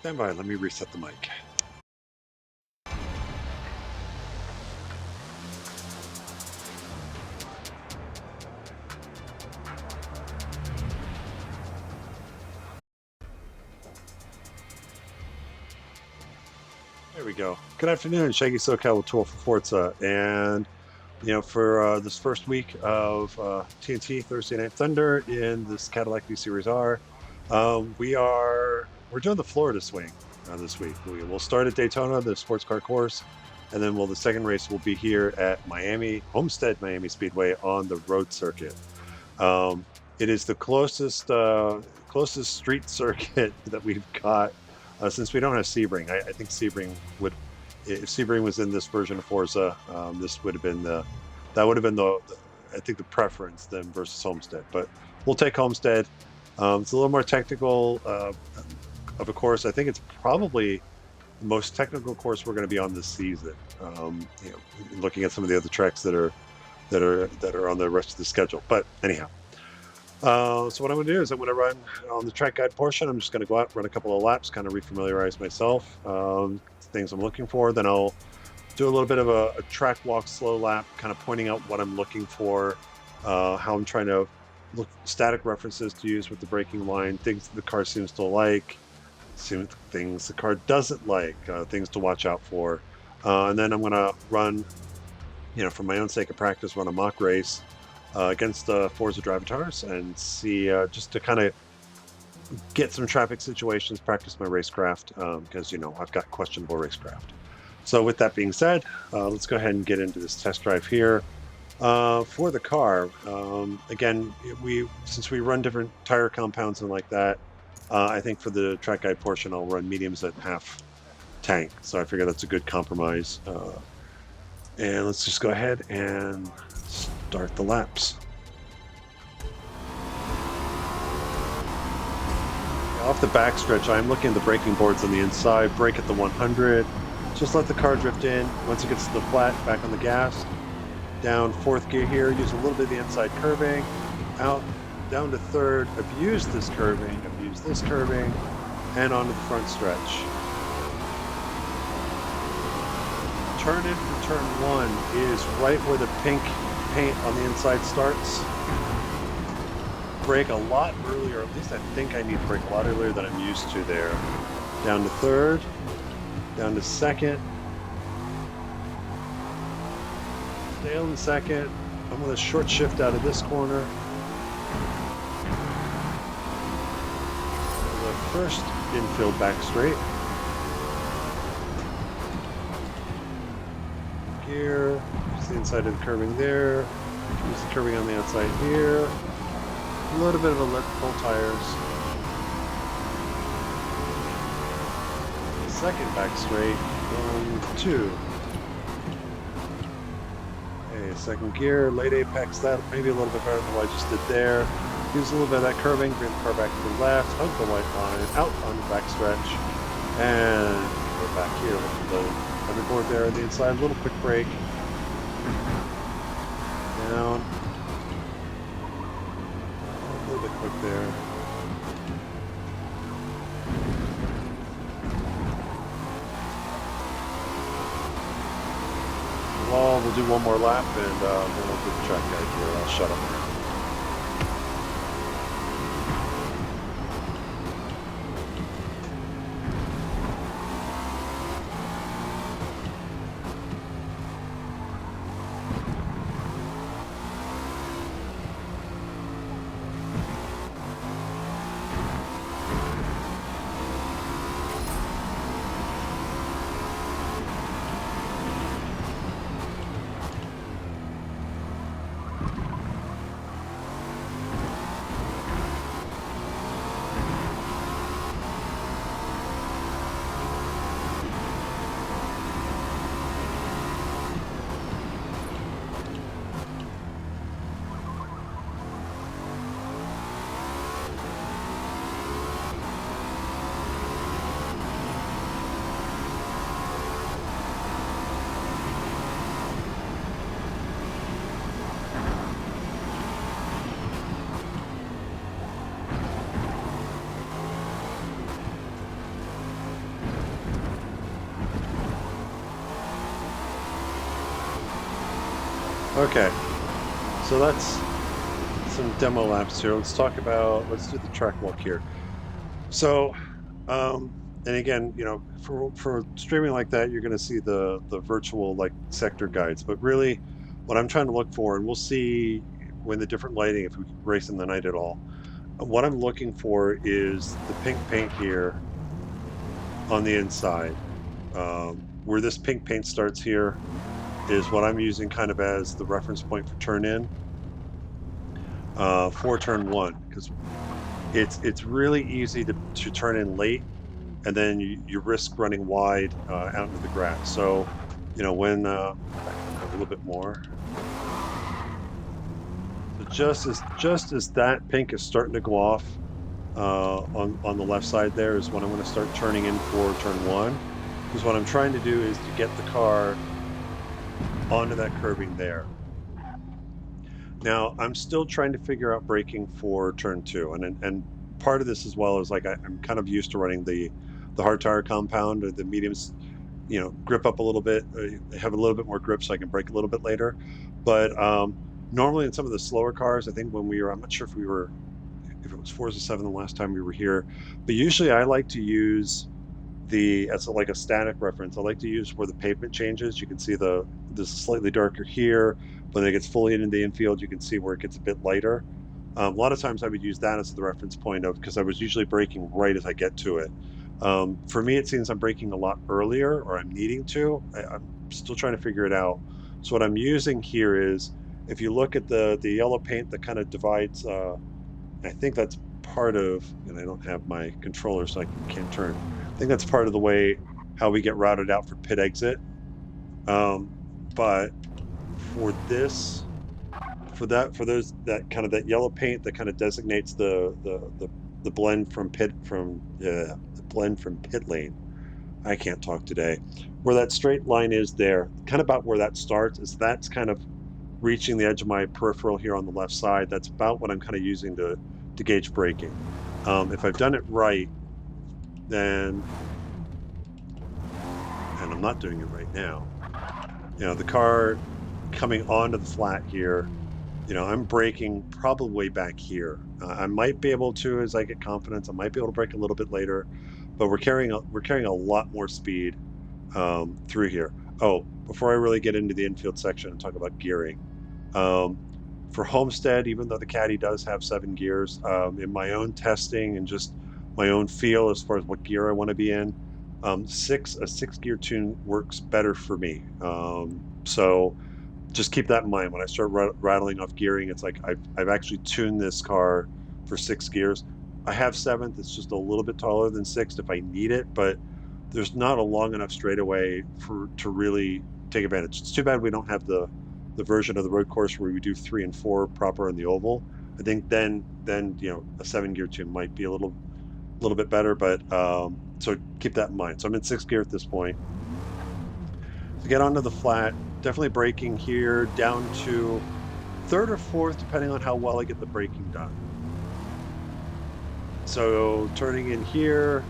Stand by, let me reset the mic. There we go. Good afternoon, Shaggy SoCal with Tool for Forza. And, for this first week of TNT Thursday Night Thunder in this Cadillac V-Series.R, we're doing the Florida swing this week. We'll start at Daytona, the sports car course, and then the second race will be here at Homestead Miami Speedway on the road circuit. It is the closest street circuit that we've got since we don't have Sebring. I think Sebring would, if Sebring was in this version of Forza, this would have been the I think the preference then versus Homestead. But we'll take Homestead. It's a little more technical of a course. I think it's probably the most technical course we're going to be on this season. Looking at some of the other tracks that are on the rest of the schedule. But anyhow, so what I'm going to do is I'm going to run on the track guide portion. I'm just going to go out, run a couple of laps, kind of refamiliarize myself, things I'm looking for. Then I'll do a little bit of a track walk, slow lap, kind of pointing out what I'm looking for, how I'm trying to look, static references to use with the braking line, things the car seems to like, things the car doesn't like, things to watch out for. And then I'm going to run, for my own sake of practice, run a mock race against Forza Drivatars and see, just to kind of get some traffic situations, practice my racecraft, because, I've got questionable racecraft. So with that being said, let's go ahead and get into this test drive here. For the car, again, since we run different tire compounds and like that, I think for the track guide portion, I'll run mediums at half tank. So I figure that's a good compromise. And let's just go ahead and start the laps. Off the backstretch, I'm looking at the braking boards on the inside, brake at the 100, just let the car drift in. Once it gets to the flat, back on the gas, down fourth gear here, use a little bit of the inside curving, out, down to third, abuse this curving, and onto the front stretch. Turn in for turn one is right where the pink paint on the inside starts. Brake a lot earlier, at least I think I need to brake a lot earlier than I'm used to there. Down to third, down to second. Stay on the second. I'm going to short shift out of this corner. The first infield back straight. Gear, use the inside of the curving there. Use the curving on the outside here. A little bit of a lift, full tires. Second back straight, 1, 2. Okay, second gear, late apex, that maybe a little bit better than what I just did there. Use a little bit of that curving, bring the car back to the left, hug the white line, out on the back stretch, and go back here with the underboard there on the inside, a little quick brake. Down. A little bit quick there. Well, we'll do one more lap and then we'll do the track guide here. I'll shut up now. Okay, so that's some demo laps here. Let's do the track walk here. So, and again, for streaming like that, you're going to see the virtual like sector guides. But really, what I'm trying to look for, and we'll see when the different lighting, if we race in the night at all. What I'm looking for is the pink paint here on the inside. Where this pink paint starts here is what I'm using kind of as the reference point for turn in for turn one, because it's really easy to turn in late, and then you risk running wide out into the grass. So, when back up a little bit more. So just as that pink is starting to go off on the left side, there is when I'm going to start turning in for turn one. Because what I'm trying to do is to get the car onto that curbing there. Now I'm still trying to figure out braking for turn two, and part of this as well is like I'm kind of used to running the hard tire compound, or the mediums, grip up a little bit, have a little bit more grip so I can brake a little bit later. But normally in some of the slower cars, I think I'm not sure if it was Forza 7 the last time we were here, but usually I like to use as like a static reference. I like to use where the pavement changes. You can see this is slightly darker here, but when it gets fully into the infield, you can see where it gets a bit lighter. A lot of times I would use that as the reference point because I was usually braking right as I get to it. For me, it seems I'm braking a lot earlier, or I'm needing to. I'm still trying to figure it out. So what I'm using here is, if you look at the yellow paint that kind of divides, I think that's part of, and I don't have my controller, so I can't turn. I think that's part of the way how we get routed out for pit exit. But for this, for those that kind of that yellow paint that kind of designates the blend from the blend from pit lane. I can't talk today. Where that straight line is there, kind of about where that starts, that's kind of reaching the edge of my peripheral here on the left side. That's about what I'm kind of using to gauge braking. If I've done it right, then, and I'm not doing it right now, the car coming onto the flat here, I'm braking probably way back here. I might be able to, as I get confidence, I might be able to brake a little bit later, but we're carrying a lot more speed through here. Oh, before I really get into the infield section and talk about gearing, um, for Homestead, even though the Caddy does have 7 gears, in my own testing and just my own feel as far as what gear I want to be in, a 6 gear tune works better for me. So just keep that in mind when I start rattling off gearing. It's like I've actually tuned this car for 6 gears. I have seventh. It's just a little bit taller than sixth if I need it, but there's not a long enough straightaway to really take advantage. It's too bad we don't have the version of the road course where we do 3 and 4 proper in the oval. I think then a 7 gear tune might be a little bit better, but so keep that in mind. So I'm in 6th gear at this point. To get onto the flat, definitely braking here down to 3rd or 4th, depending on how well I get the braking done. So turning in here,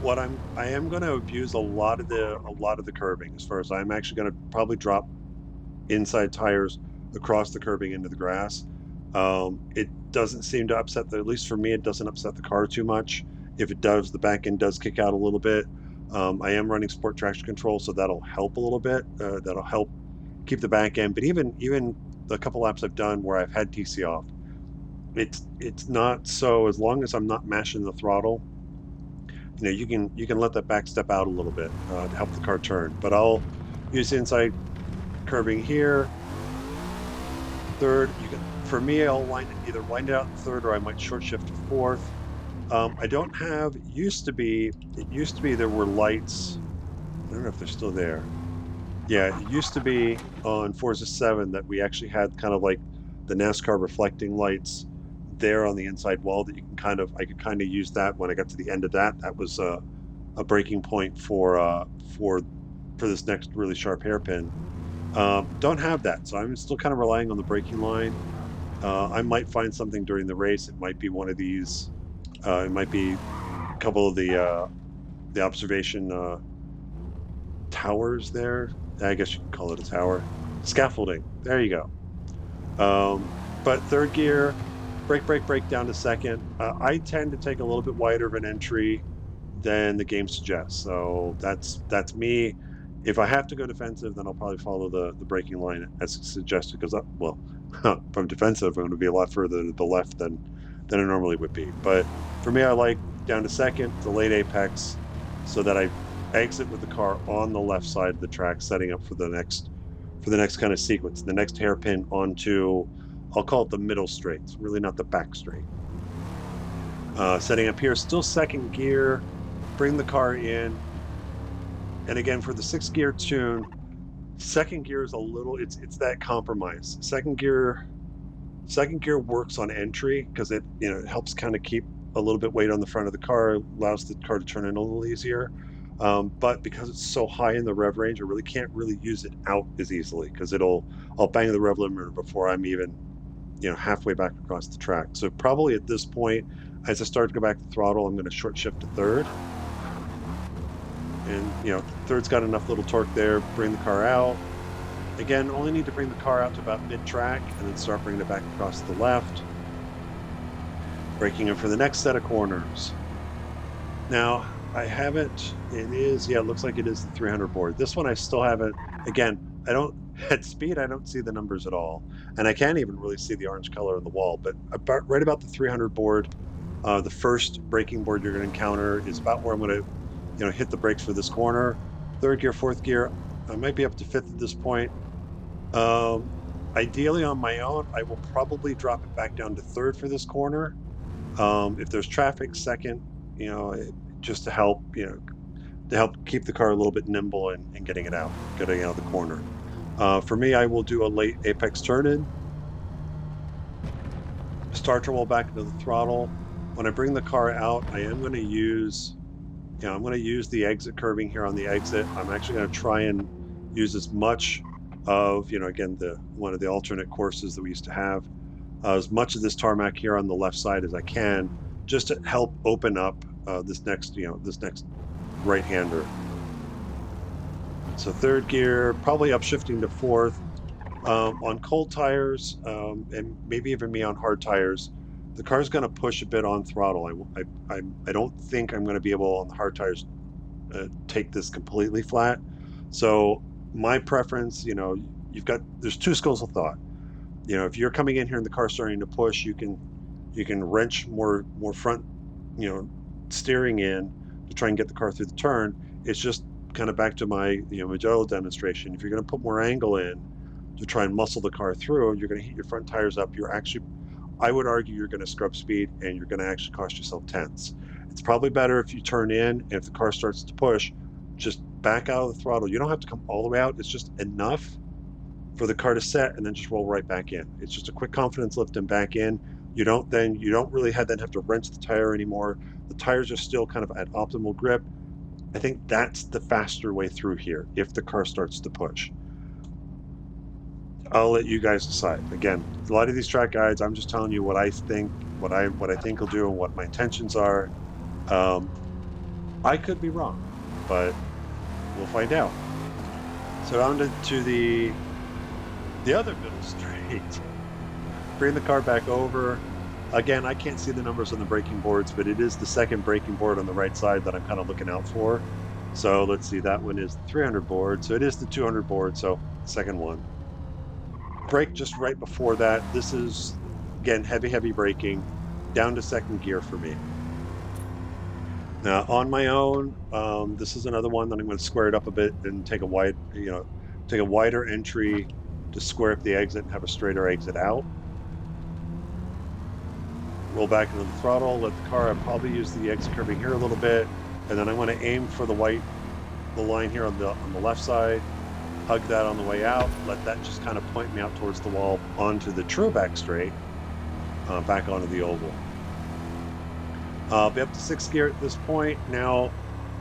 I am going to abuse a lot of the curbing, as far as I'm actually going to probably drop inside tires across the curbing into the grass. It doesn't seem to at least for me, it doesn't upset the car too much. If it does, the back end does kick out a little bit. I am running sport traction control, so that'll help a little bit. That'll help keep the back end. But even the couple laps I've done where I've had TC off, it's not so, as long as I'm not mashing the throttle, you can let that back step out a little bit to help the car turn. But I'll use inside curbing here. 3rd, for me, I'll either wind it out in 3rd, or I might short shift to 4th. I don't have, it used to be there were lights. I don't know if they're still there. Yeah, it used to be on Forza 7 that we actually had kind of like the NASCAR reflecting lights there on the inside wall that I could kind of use that when I got to the end of that. That was a breaking point for this next really sharp hairpin. Don't have that, so I'm still kind of relying on the braking line. I might find something during the race. It might be one of these. It might be a couple of the observation towers there. I guess you can call it a tower. Scaffolding. There you go. But third gear, brake down to second. I tend to take a little bit wider of an entry than the game suggests. So that's me. If I have to go defensive, then I'll probably follow the braking line as suggested. Because well, from defensive, I'm going to be a lot further to the left than I normally would be. But for me, I like down to second, the late apex, so that I exit with the car on the left side of the track, setting up for the next kind of sequence, the next hairpin onto, I'll call it the middle straight. It's really not the back straight. Setting up here, still second gear, bring the car in. And again, for the 6th gear tune, second gear is a little, it's that compromise. Second gear works on entry because it helps kind of keep a little bit weight on the front of the car, allows the car to turn in a little easier. But because it's so high in the rev range, I really can't really use it out as easily because I'll bang the rev limiter before I'm even halfway back across the track. So probably at this point, as I start to go back to throttle, I'm going to short shift to third. And third's got enough little torque there, bring the car out. Again, only need to bring the car out to about mid-track and then start bringing it back across the left. Braking in for the next set of corners. Now, I haven't, it looks like it is the 300 board. This one I still haven't, again, at speed, I don't see the numbers at all. And I can't even really see the orange color on the wall, but right about the 300 board, the first braking board you're going to encounter is about where I'm going to hit the brakes for this corner. 3rd gear, 4th gear, I might be up to 5th at this point. Ideally on my own, I will probably drop it back down to 3rd for this corner. If there's traffic, 2nd, just to help keep the car a little bit nimble and getting out of the corner. For me, I will do a late apex turn in, start to roll back into the throttle. When I bring the car out, I am going to use the exit curving here on the exit. I'm actually going to try and use as much of, again, one of the alternate courses that we used to have, as much of this tarmac here on the left side as I can, just to help open up this next right-hander. So 3rd gear, probably upshifting to 4th. On cold tires, and maybe even me on hard tires, the car's going to push a bit on throttle. I don't think I'm going to be able on the hard tires take this completely flat. So my preference, there's 2 schools of thought. If you're coming in here and the car's starting to push, you can wrench more front, steering in to try and get the car through the turn. It's just kind of back to my Magello demonstration. If you're going to put more angle in to try and muscle the car through, you're going to heat your front tires up. I would argue you're going to scrub speed and you're going to actually cost yourself tenths. It's probably better if you turn in and if the car starts to push, just back out of the throttle. You don't have to come all the way out. It's just enough for the car to set and then just roll right back in. It's just a quick confidence lift and back in. You don't really have to wrench the tire anymore. The tires are still kind of at optimal grip. I think that's the faster way through here if the car starts to push. I'll let you guys decide. Again, a lot of these track guides, I'm just telling you what I think will do and what my intentions are. I could be wrong, but we'll find out. So on to the other middle straight. Bring the car back over. Again, I can't see the numbers on the braking boards, but it is the 2nd braking board on the right side that I'm kind of looking out for. So let's see, that one is the 300 board. So it is the 200 board, so 2nd one. Brake just right before that. This is, again, heavy braking, down to 2nd gear for me. Now, on my own, this is another one that I'm going to square it up a bit and take a wider entry to square up the exit and have a straighter exit out. Roll back into the throttle, let the car, I'll probably use the exit curving here a little bit, and then I'm going to aim for the line here on the left side, hug that on the way out, let that just kind of point me out towards the wall onto the true back straight, back onto the oval. I'll be up to 6th gear at this point. Now,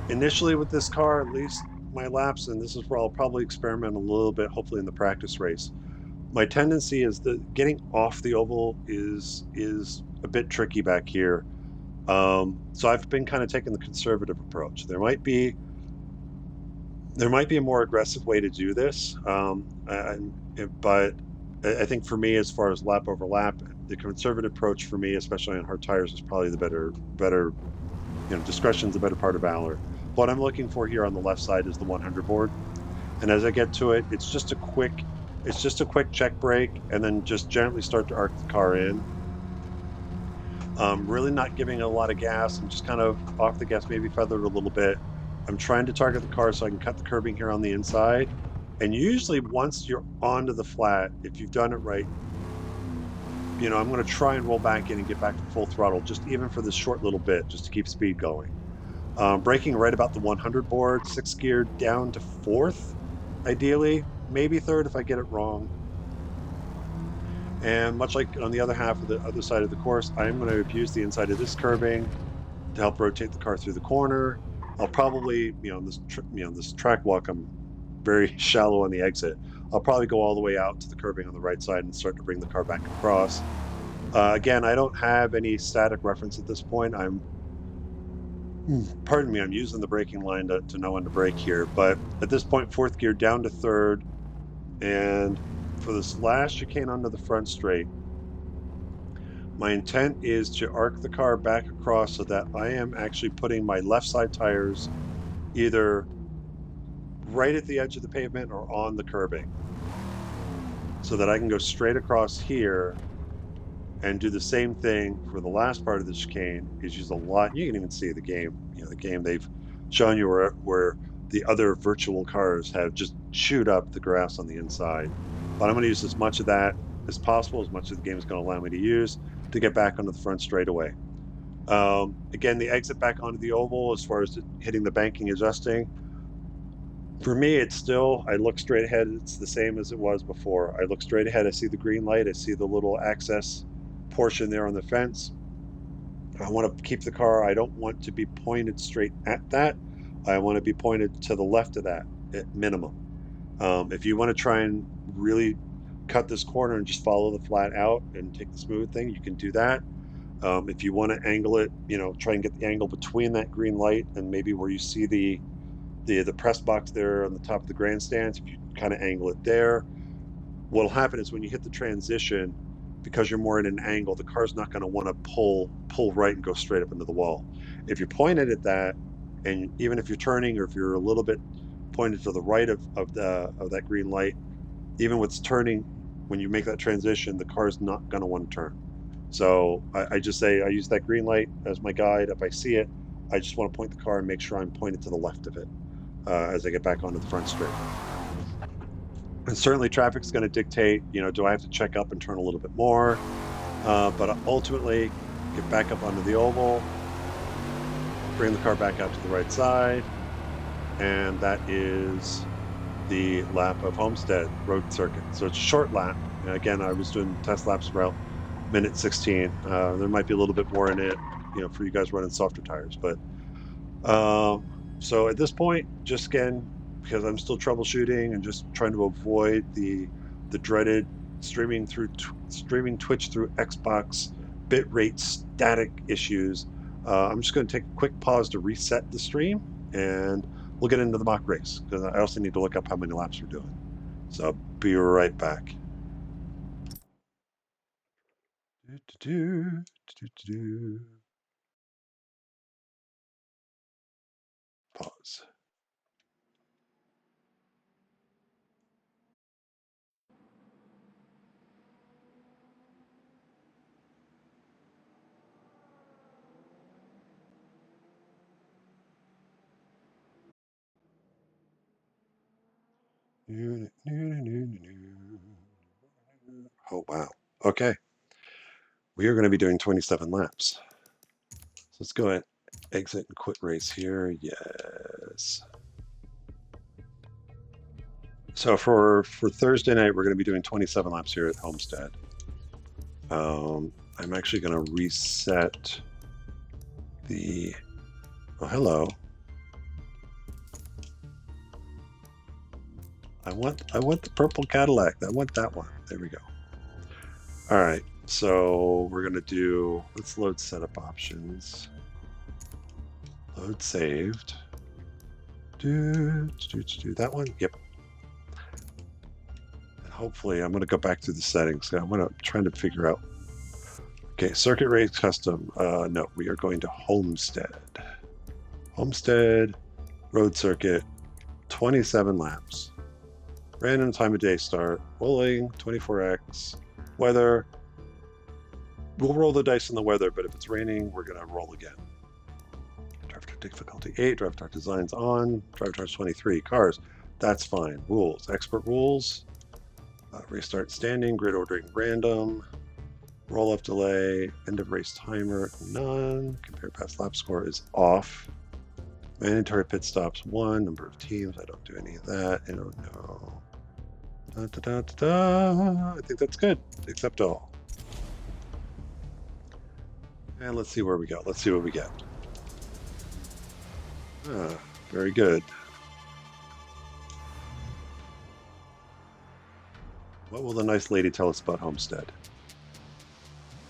initially with this car, at least my laps, and this is where I'll probably experiment a little bit, hopefully in the practice race. My tendency is that getting off the oval is a bit tricky back here. So I've been kind of taking the conservative approach. There might be, There might be a more aggressive way to do this, but I think for me, as far as lap over lap, the conservative approach for me, especially on hard tires, is probably the better. Discretion's the better part of valor. What I'm looking for here on the left side is the 100 board, and as I get to it, it's just a quick check brake, and then just gently start to arc the car in. Really not giving a lot of gas. I'm just kind of off the gas, maybe feathered a little bit. I'm trying to target the car so I can cut the curbing here on the inside. And usually once you're onto the flat, if you've done it right, I'm going to try and roll back in and get back to full throttle, just even for this short little bit, just to keep speed going. Braking right about the 100 board, sixth gear down to fourth, ideally, maybe third if I get it wrong. And much like on the other half of the other side of the course, I'm going to abuse the inside of this curbing to help rotate the car through the corner. I'll probably, this track walk, I'm very shallow on the exit. I'll probably go all the way out to the curbing on the right side and start to bring the car back across. Again, I don't have any static reference at this point. Pardon me, I'm using the braking line to know when to brake here. But at this point, fourth gear down to third. And for this last chicane onto the front straight, my intent is to arc the car back across so that I am actually putting my left side tires either right at the edge of the pavement or on the curbing, so that I can go straight across here and do the same thing for the last part of the chicane. Is use a lot. You can even see the game. The game they've shown you where the other virtual cars have just chewed up the grass on the inside. But I'm going to use as much of that as possible, as much as the game is going to allow me to use, to get back onto the front straightaway. Again, the exit back onto the oval, as far as hitting the banking, adjusting, for me, it's still, I look straight ahead. It's the same as it was before. I look straight ahead. I see the green light. I see the little access portion there on the fence. I want to keep the car. I don't want to be pointed straight at that. I want to be pointed to the left of that at minimum. If you want to try and really cut this corner and just follow the flat out and take the smooth thing, you can do that. If you want to angle it, try and get the angle between that green light and maybe where you see the press box there on the top of the grandstands. If you kind of angle it there, what'll happen is when you hit the transition, because you're more at an angle, the car's not going to want to pull right and go straight up into the wall. If you're pointed at that, and even if you're turning or if you're a little bit pointed to the right of that green light, even with turning, when you make that transition, the car's not going to want to turn. So I just say I use that green light as my guide. If I see it, I just want to point the car and make sure I'm pointed to the left of it as I get back onto the front straight. And certainly traffic's going to dictate, do I have to check up and turn a little bit more? But ultimately, get back up onto the oval, bring the car back out to the right side, and that is the lap of Homestead road circuit. So it's a short lap. And again, I was doing test laps around minute 16. There might be a little bit more in it, for you guys running softer tires. But so at this point, just again, because I'm still troubleshooting and just trying to avoid the dreaded streaming Twitch through Xbox bitrate static issues, I'm just going to take a quick pause to reset the stream, and we'll get into the mock race, because I also need to look up how many laps we're doing. So I'll be right back. Pause. Oh, wow. Okay. We are going to be doing 27 laps. So let's go ahead, exit and quit race here. Yes. So for Thursday night, we're going to be doing 27 laps here at Homestead. I'm actually going to reset the... Oh, hello. I want the purple Cadillac. I want that one. There we go. All right. So we're going to do... Let's load setup options. Load saved. Do that one. Yep. And hopefully, I'm going to go back through the settings. I'm trying to figure out. Okay, circuit race custom. No, we are going to Homestead. Homestead, road circuit, 27 laps. Random time of day start. Rolling, 24x. Weather. We'll roll the dice on the weather, but if it's raining, we're going to roll again. Drive Talk difficulty 8. Drive Talk designs on. Drive Talk 23. Cars. That's fine. Rules. Expert rules. Restart standing. Grid ordering random. Roll-off delay. End of race timer. None. Compare past lap score is off. Mandatory pit stops 1. Number of teams. I don't do any of that. I don't know. I think that's good. Accept all. And let's see where we go. Let's see what we get. Very good. What will the nice lady tell us about Homestead?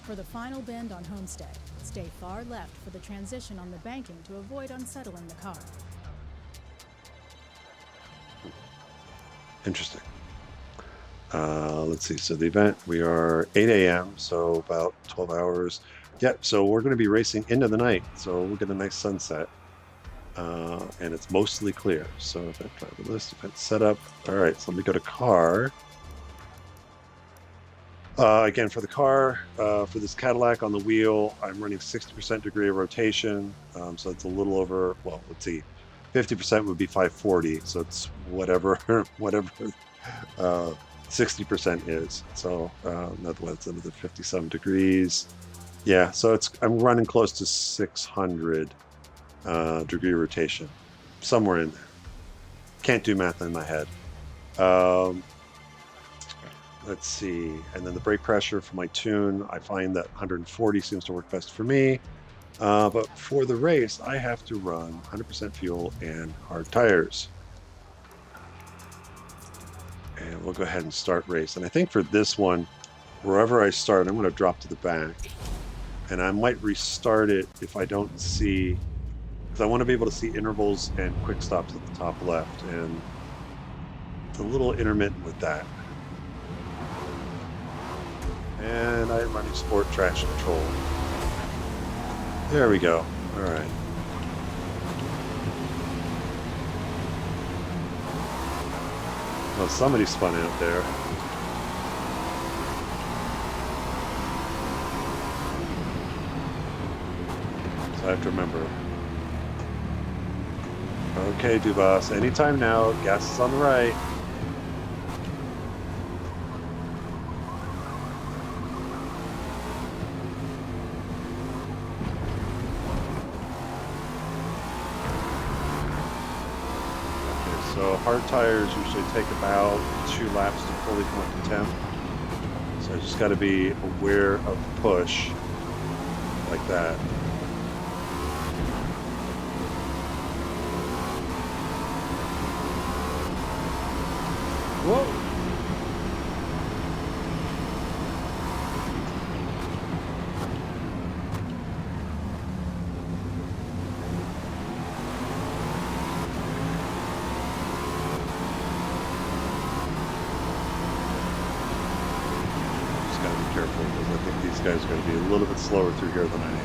For the final bend on Homestead, stay far left for the transition on the banking to avoid unsettling the car. Interesting. Let's see. So the event, we are 8 a.m., so about 12 hours. Yep, so we're going to be racing into the night, so we'll get a nice sunset. And it's mostly clear. So event driver list, event setup. All right, so let me go to car. Again, for the car, for this Cadillac on the wheel, I'm running 60% degree of rotation. So it's a little over, well, let's see, 50% would be 540. So it's whatever 60% is. So in other words, another 57 degrees. Yeah, so I'm running close to 600 degree rotation, somewhere in there. Can't do math in my head. Let's see, and then the brake pressure for my tune, I find that 140 seems to work best for me. But for the race, I have to run 100% fuel and hard tires. And we'll go ahead and start race. And I think for this one, wherever I start, I'm going to drop to the back. And I might restart it if I don't see, because I want to be able to see intervals and quick stops at the top left. And it's a little intermittent with that. And I'm running sport traction control. There we go. All right. Well, somebody spun out there. So I have to remember. Okay, Dubas, anytime now. Gas is on the right. So hard tires usually take about 2 laps to fully come up to temp. So I just got to be aware of push like that. Whoa! Careful, because I think these guys are going to be a little bit slower through here than I am.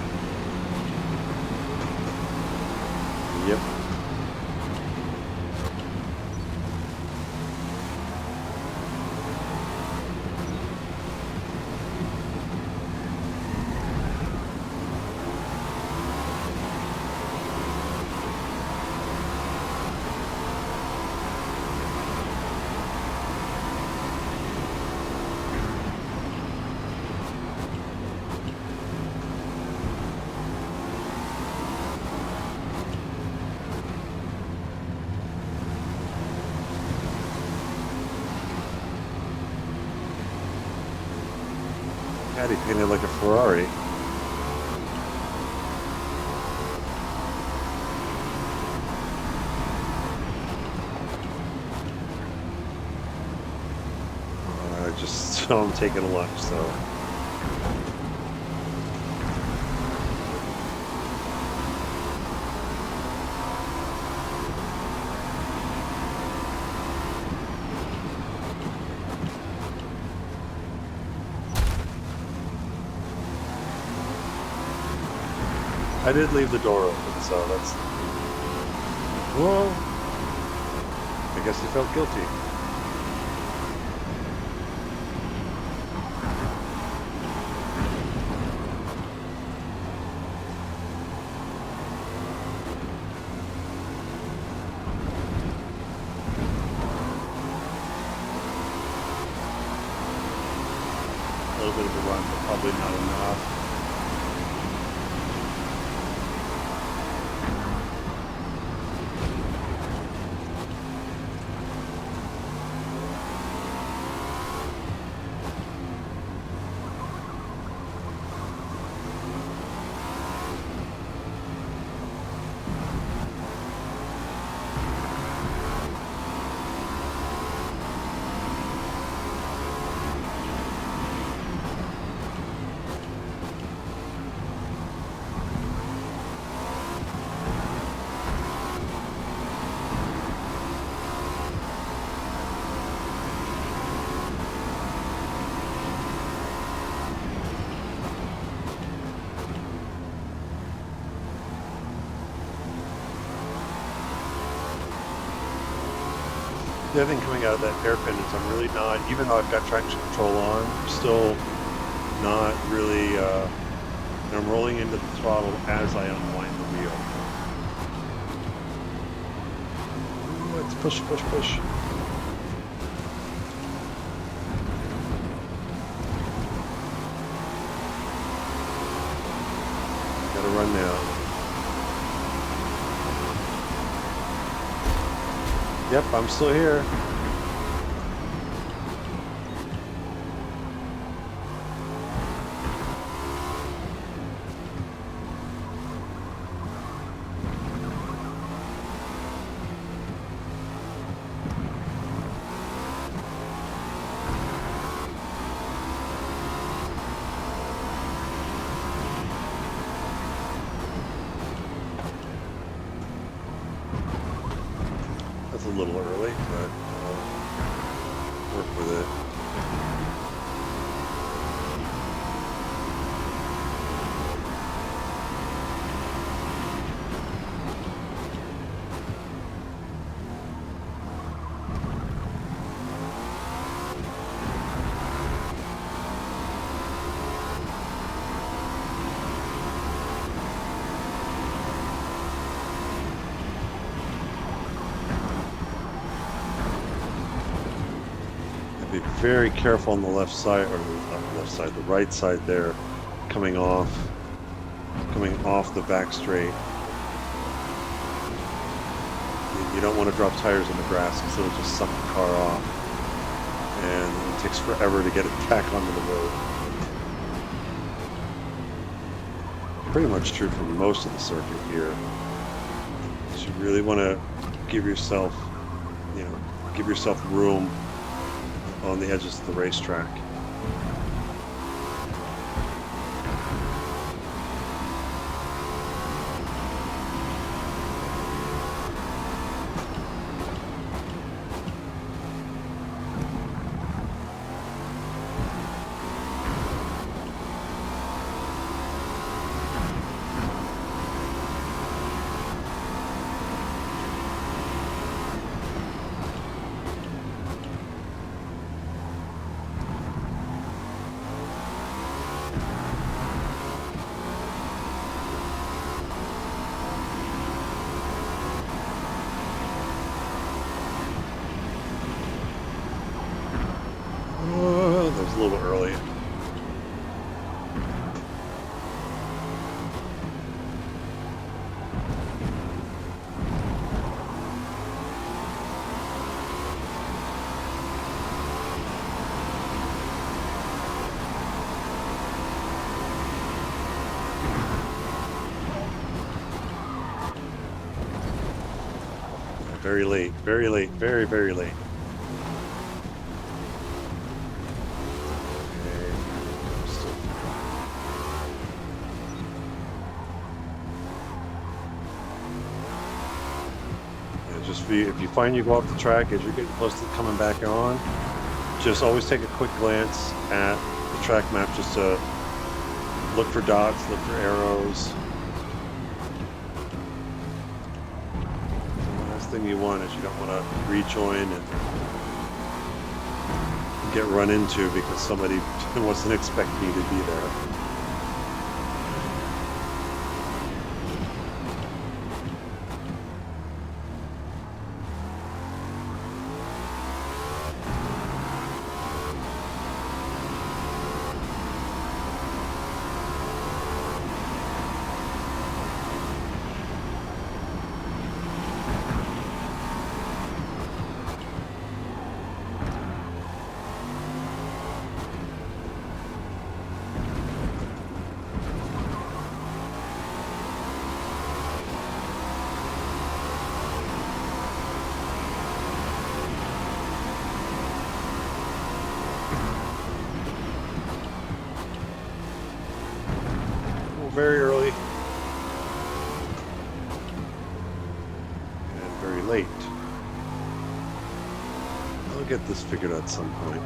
Yep. Caddy painted like a Ferrari. I'm taking a lunch, so. I did leave the door open, so that's... Well, I guess he felt guilty. A little bit of a run, but probably not enough. The other thing coming out of that hairpin is I'm really not, even though I've got traction control on, I'm still not really, and I'm rolling into the throttle as I unwind the wheel. Ooh, let's push, push, push. Gotta run now. Yep, I'm still here. That's a little early, but I'll work with it. Be very careful on the left side, or not the left side, the right side there, coming off the back straight. You don't want to drop tires in the grass because it'll just suck the car off, and it takes forever to get it back onto the road. Pretty much true for most of the circuit here. You really want to give yourself, give yourself room on the edges of the racetrack. That was a little early. Very late, very late, very, very late. If you find you go off the track as you're getting close to coming back on, just always take a quick glance at the track map just to look for dots, look for arrows, thing you want is you don't want to rejoin and get run into because somebody wasn't expecting you to be there. Very early and very late. I'll get this figured out at some point.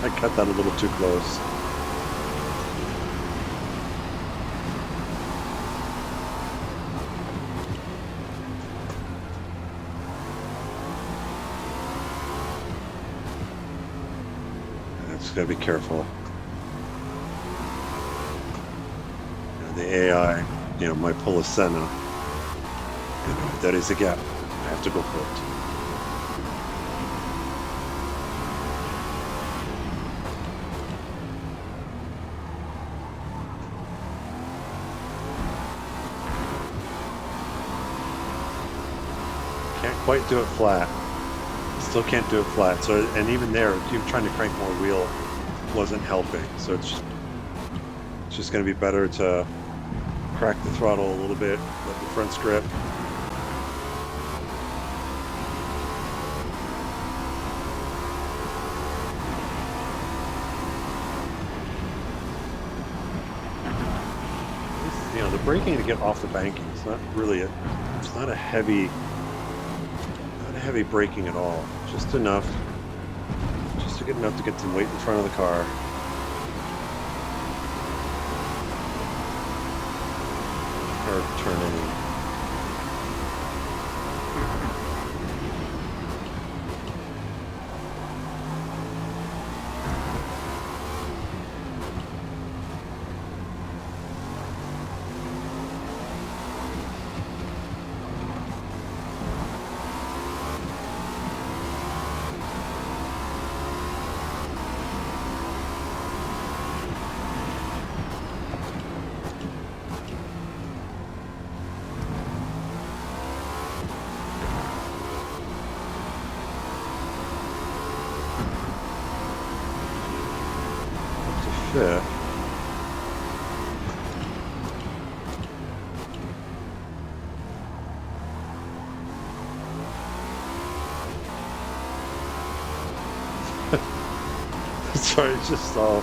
I cut that a little too close. I just gotta be careful. The AI, might pull a Senna. There is a gap. I have to go for it. Quite do it flat. Still can't do it flat. So, and even there, you trying to crank more wheel wasn't helping. So it's just going to be better to crack the throttle a little bit, let the front grip. The braking to get off the banking is not really it's not a heavy braking at all, just enough, just to get enough to get some weight in front of the car. Or turning. Fifth. Sorry, I just saw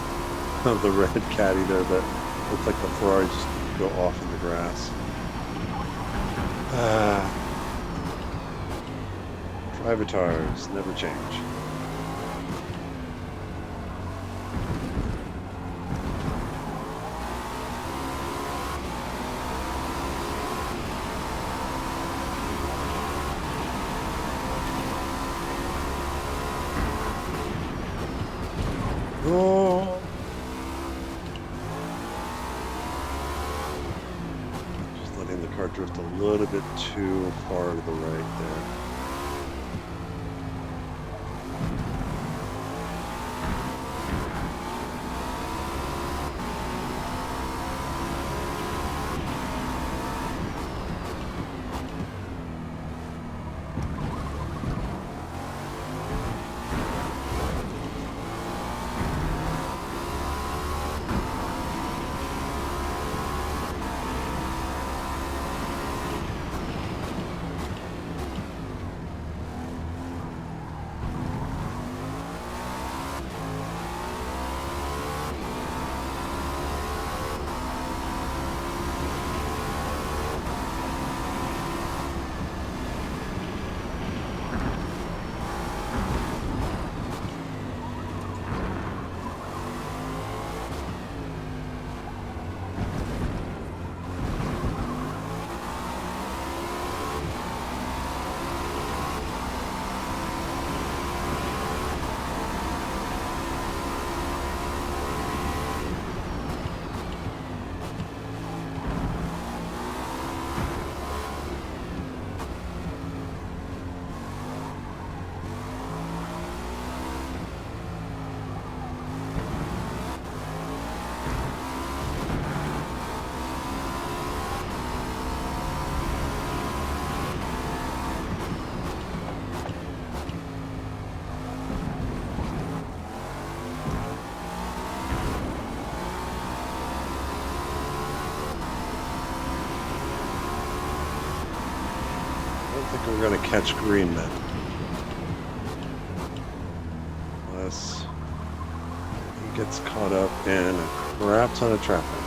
the red caddy there that looked like the Ferrari just go off in the grass. Privatars never change. Oh. Just letting the car drift a little bit too far to the right there. we're going to catch green then. Unless he gets caught up in a crap ton of traffic.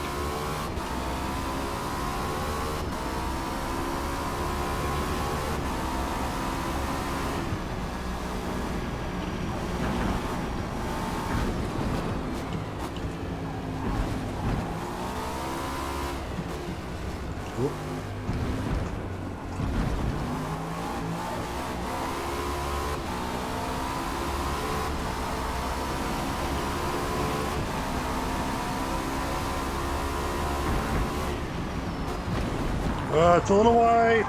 It's a little wide.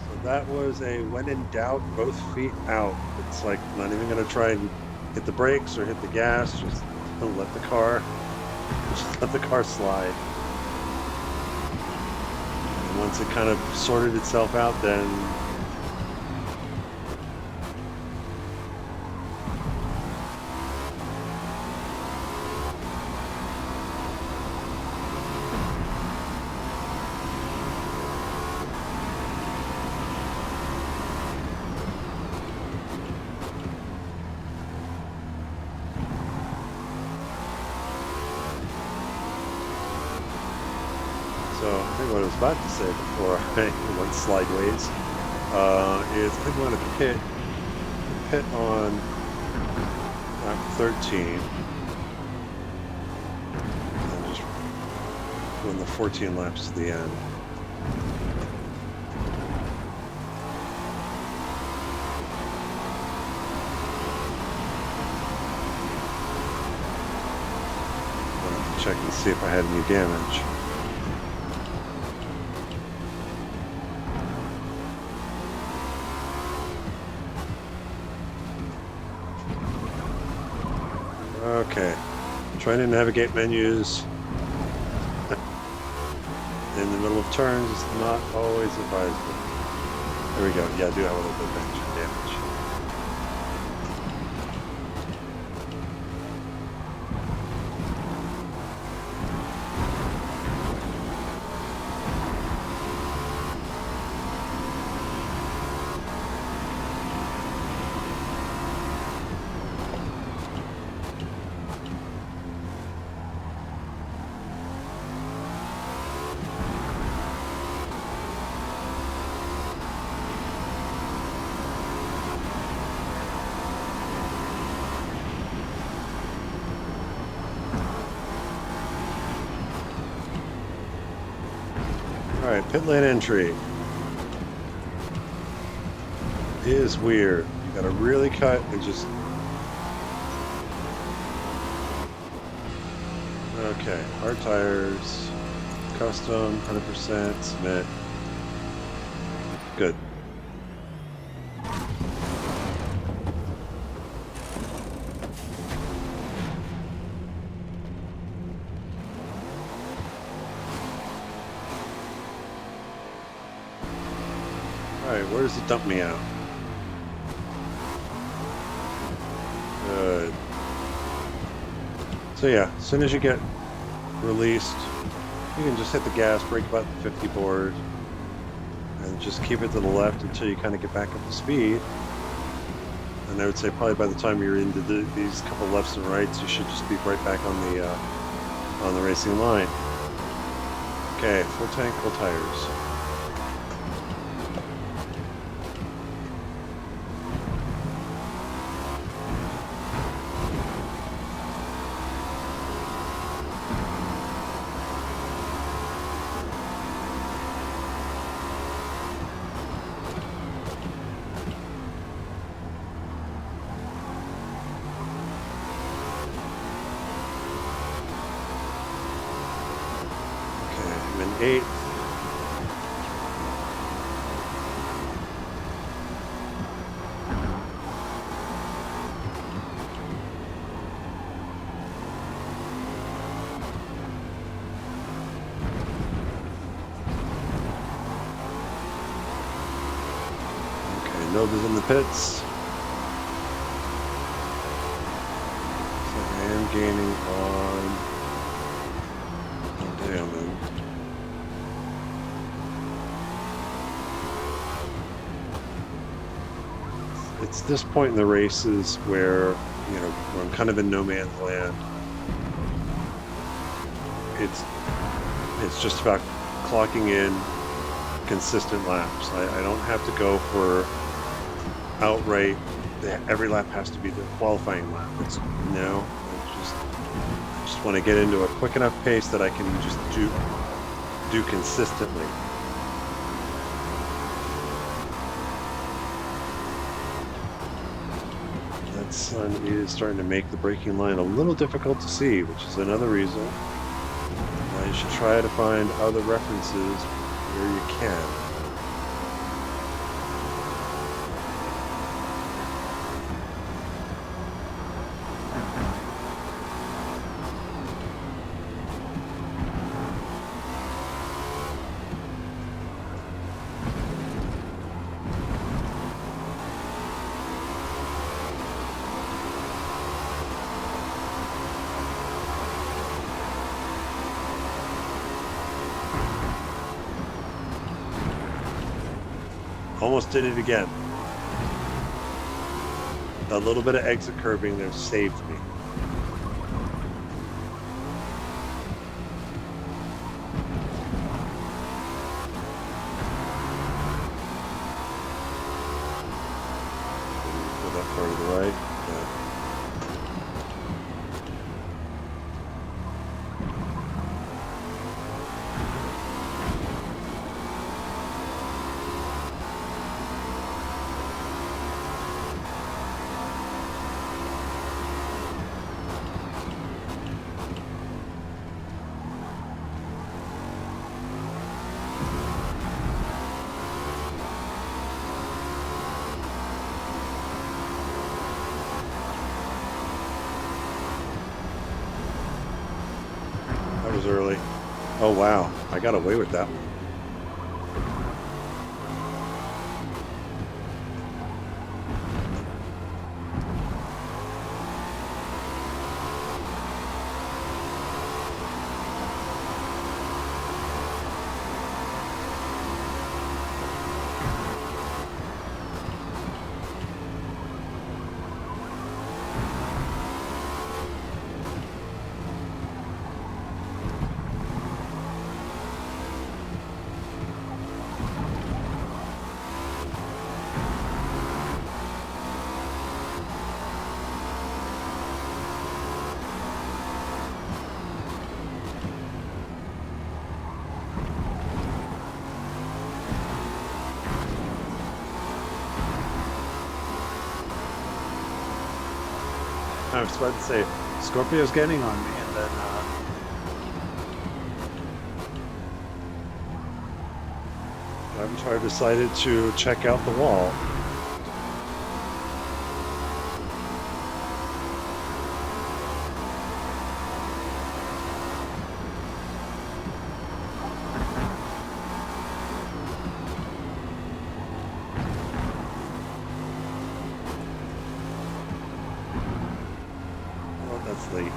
So that was a when in doubt, both feet out. It's like not even going to try and hit the brakes or hit the gas. Just let the car slide. And once it kind of sorted itself out, then I think what I was about to say before I went sideways is I think I'm going to pit on lap 13 and just run the 14 laps to the end. I'm going to check and see if I had any damage. Okay, trying to navigate menus in the middle of turns is not always advisable. There we go. Yeah, I do have a little bit of engine damage. Alright, pit lane entry is weird. You gotta really cut and just... Okay, hard tires, custom, 100%, submit. Good. Alright, where does it dump me out? Good. So yeah, as soon as you get released, you can just hit the gas, brake about the 50 board, and just keep it to the left until you kind of get back up to speed. And I would say probably by the time you're into these couple lefts and rights, you should just be right back on the racing line. Okay, full tank, full tires. Eighth. Okay, Nova's in the pits. So I am gaining on... Oh damn, it's this point in the races where, where I'm kind of in no man's land. It's just about clocking in consistent laps. I don't have to go for outright, every lap has to be the qualifying lap. It's no, I just want to get into a quick enough pace that I can just do consistently. That sun is starting to make the braking line a little difficult to see, which is another reason why you should try to find other references where you can. Almost did it again. A little bit of exit curbing there saved me. Go that far to the right. Yeah. Early. Oh wow, I got away with that one. I was about to say, Scorpio's getting on me, and then Avatar decided to check out the wall. That's late.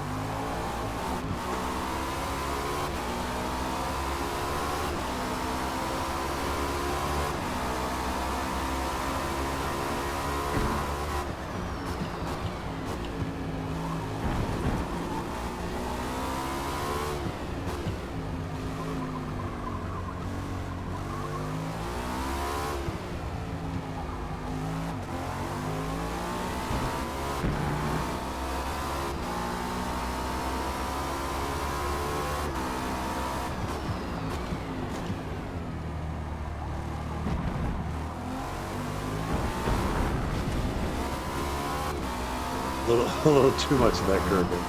A little too much of that curbing.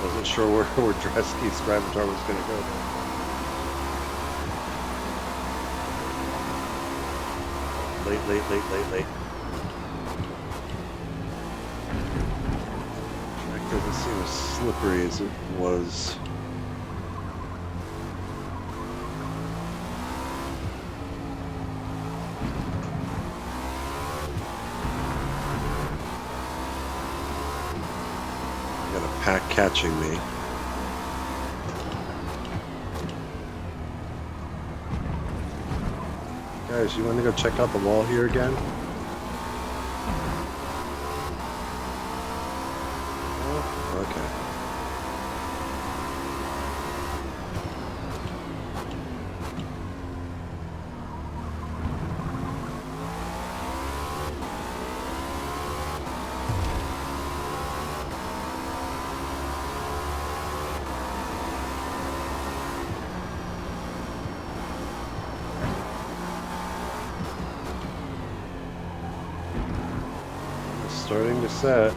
Wasn't sure where Dresky's Avatar was going to go there. late. Track doesn't seem as slippery as it was. Got a pack catching me. Guys, you want to go check out the wall here again? Oh, okay. Starting to set.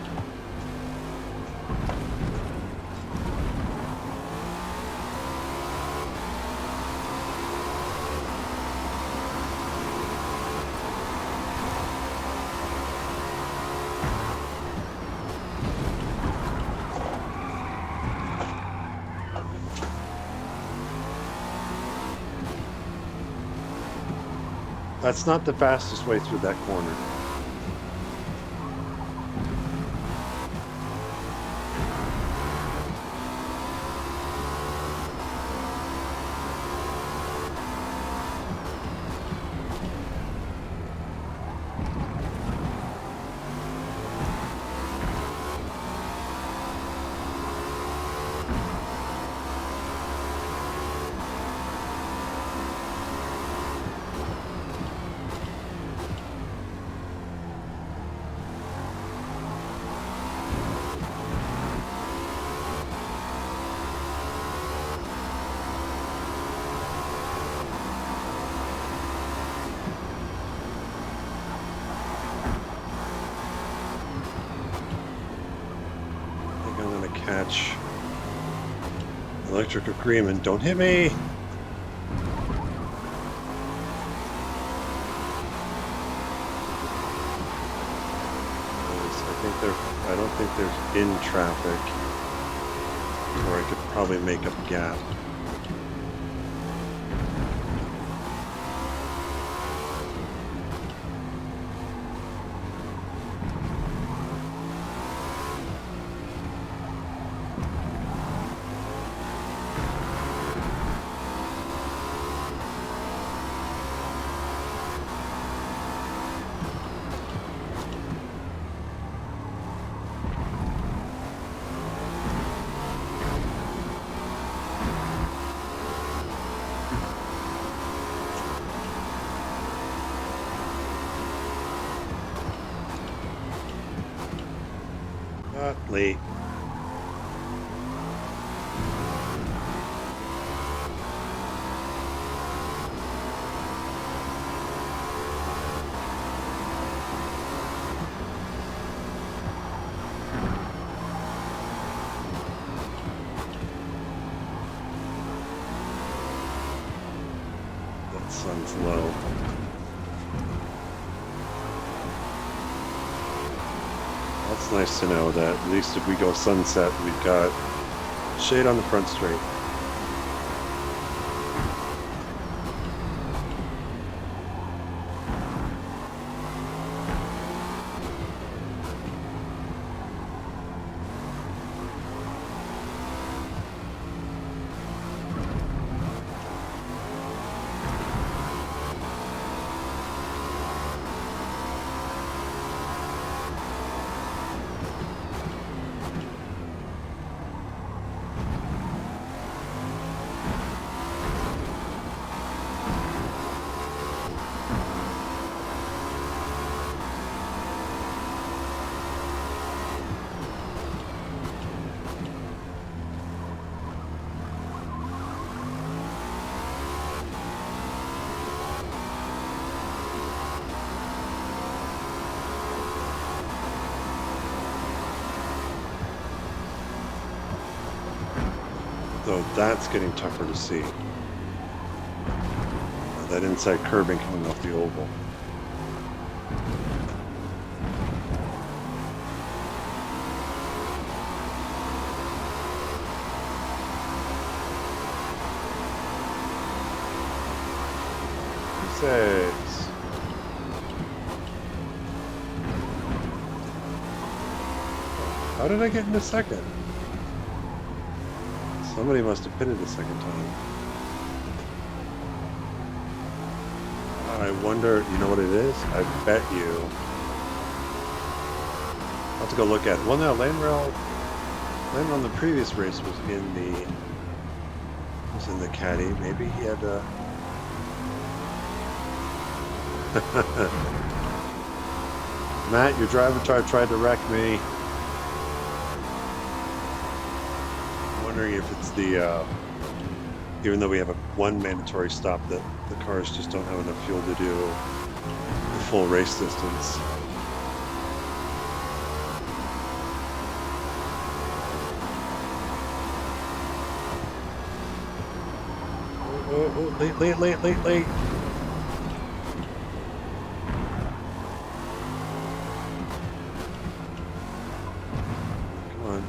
That's not the fastest way through that corner. Catch electric agreement. Don't hit me. I don't think there's in traffic, or I could probably make up a gap. Late. That sun's low. That's nice to know that at least if we go sunset, we've got shade on the front straight. Though that's getting tougher to see. That inside curbing coming off the oval. V-Series. How did I get in a second? Somebody must have pitted a second time. I wonder, you know what it is? I bet you. I'll have to go look at it. Well, no, Landrail on the previous race was in the caddy. Maybe he had a... Matt, your driver tried to wreck me. I'm wondering if it's the, even though we have one mandatory stop, that the cars just don't have enough fuel to do the full race distance. Oh, late. Come on.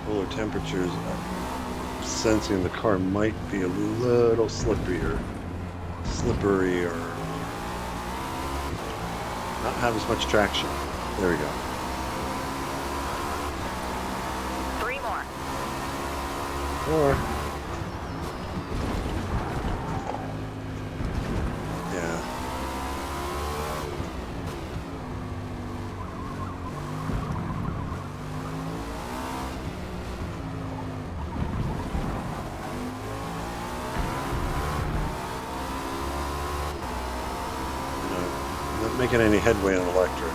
Cooler temperatures, sensing the car might be a little slippery or not have as much traction. There we go. 3 more. 4. Yeah. Not making any headway on electric.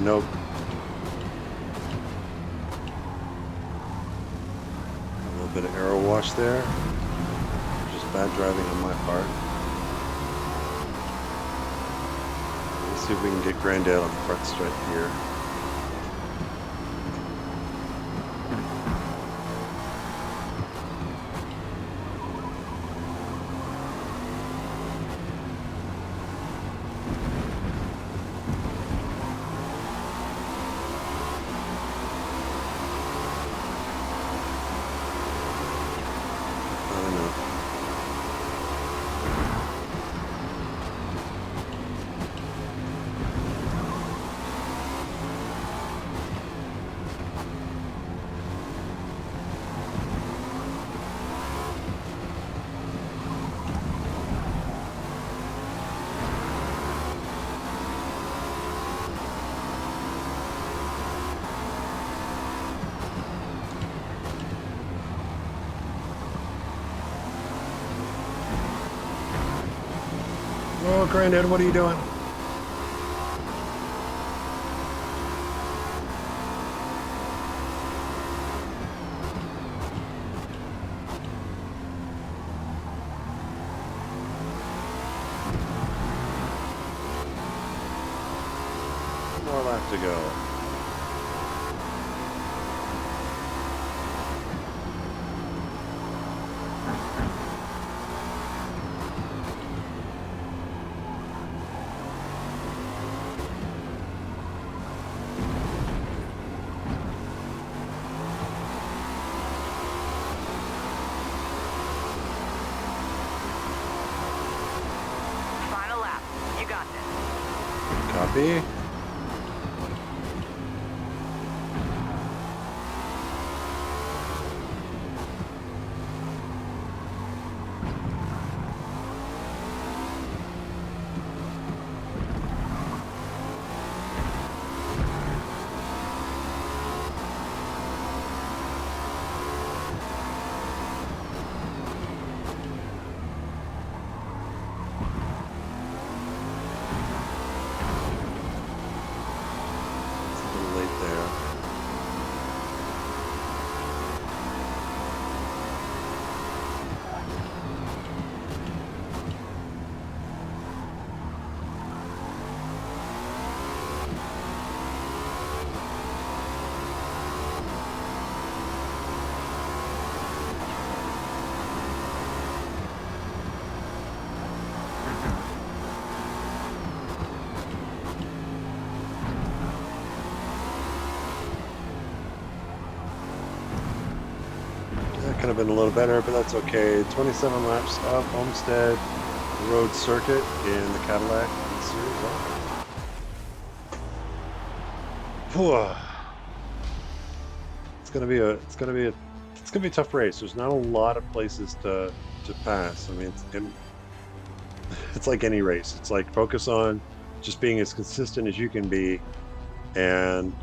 Nope. A little bit of aero wash there. Just bad driving on my part. Let's see if we can get Grandale on the front straight here. Oh, Granddad, what are you doing? One more lap to go. be. Could have been a little better, but that's okay. 27 laps of Homestead Road Circuit in the Cadillac V-Series.R. It's gonna be a tough race. There's not a lot of places to pass. I mean, it's like any race. It's like focus on just being as consistent as you can be, and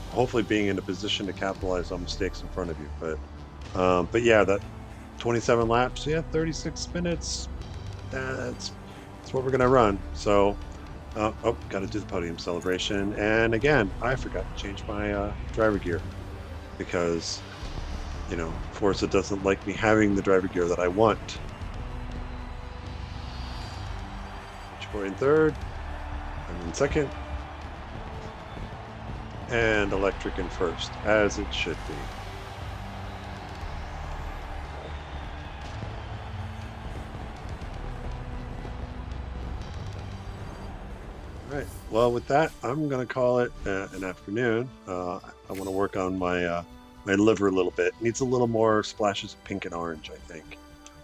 hopefully being in a position to capitalize on mistakes in front of you. But yeah, that 27 laps, yeah, 36 minutes. That's what we're gonna run. So, oh, got to do the podium celebration. And again, I forgot to change my driver gear because Forza doesn't like me having the driver gear that I want. Boy in third. I'm in second. And electric in first, as it should be. All right. Well, with that, I'm going to call it an afternoon. I want to work on my my liver a little bit. Needs a little more splashes of pink and orange, I think.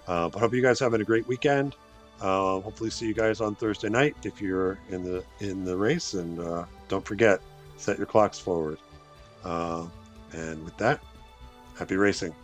But hope you guys having a great weekend. Hopefully, see you guys on Thursday night if you're in the race. And don't forget, set your clocks forward. And with that, happy racing.